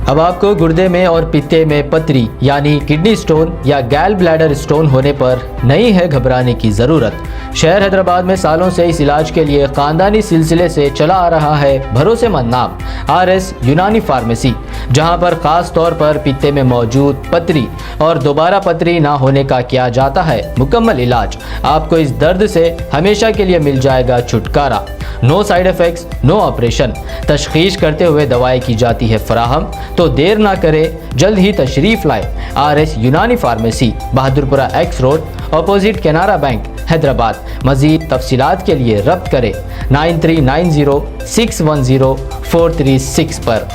अब आपको गुर्दे में और पित्ते में पथरी यानी किडनी स्टोन या गैल ब्लैडर स्टोन होने पर नहीं है घबराने की ज़रूरत। शहर हैदराबाद में सालों से इस इलाज के लिए खानदानी सिलसिले से चला आ रहा है भरोसेमंद नाम RS यूनानी फार्मेसी, जहां पर खास तौर पर पित्ते में मौजूद पथरी और दोबारा पथरी ना होने का किया जाता है मुकम्मल इलाज। आपको इस दर्द से हमेशा के लिए मिल जाएगा छुटकारा। No side effects, no operation, तशखीस करते हुए दवाएं की जाती है फराहम। तो देर ना करें, जल्द ही तशरीफ लाए RS यूनानी pharmacy, Bahadurpura X road, opposite Canara bank, Hyderabad. मज़ीद तफसीलात के लिए रब्त करें 9390610436 पर।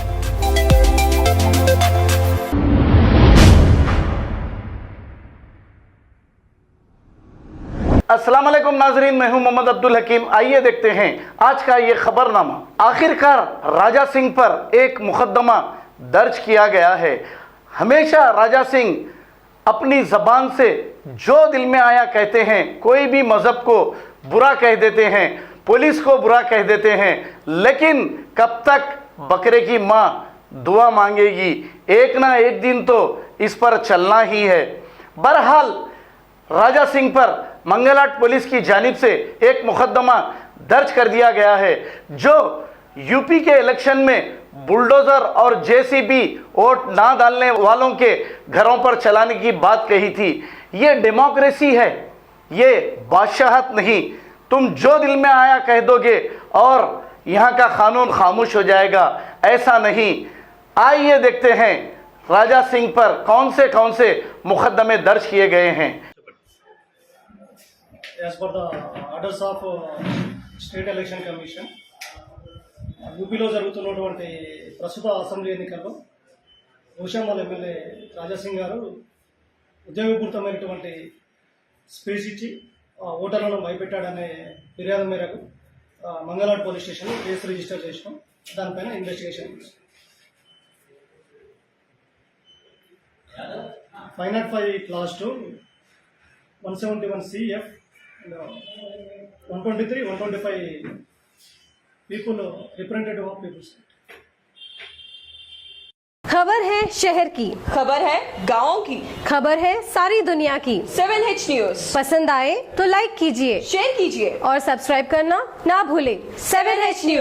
अस्सलाम वालेकुम नाजरीन, मैं हूं मोहम्मद अब्दुल हकीम। आइए देखते हैं आज का ये खबरनामा। आखिरकार राजा सिंह पर एक मुकदमा दर्ज किया गया है। हमेशा राजा सिंह अपनी ज़बान से जो दिल में आया कहते हैं। कोई भी मज़हब को बुरा कह देते हैं, पुलिस को बुरा कह देते हैं, लेकिन कब तक बकरे की माँ दुआ मांगेगी? एक ना एक दिन तो इस पर चलना ही है। बहरहाल राजा सिंह पर मंगलहाट पुलिस की जानिब से एक मुकदमा दर्ज कर दिया गया है, जो यूपी के इलेक्शन में बुलडोज़र और JCB वोट ना डालने वालों के घरों पर चलाने की बात कही थी। ये डेमोक्रेसी है, ये बादशाहत नहीं। तुम जो दिल में आया कह दोगे और यहाँ का कानून खामोश हो जाएगा, ऐसा नहीं। आइए देखते हैं राजा सिंह पर कौन से मुकदमे दर्ज किए गए हैं। As per the orders of State Election Commission, యూపీలో జరుగుతున్నటువంటి ప్రస్తుత అసెంబ్లీ ఎన్నికల్లో భూషామాల్ ఎమ్మెల్యే రాజాసింగ్ గారు ఉద్యోగపూరితమైనటువంటి స్పీచ్ ఇచ్చి ఓటర్లను భయపెట్టాడనే ఫిర్యాదు మేరకు మంగళవాడ పోలీస్ స్టేషన్లో కేసు రిజిస్టర్ చేసినాం. దానిపైన investigation 505 clause 2 171 CF 123 125 people representative of peoples. खबर है शहर की, खबर है गाँव की, खबर है सारी दुनिया की। 7H न्यूज पसंद आए तो लाइक कीजिए, शेयर कीजिए और सब्सक्राइब करना ना भूलें। 7H news.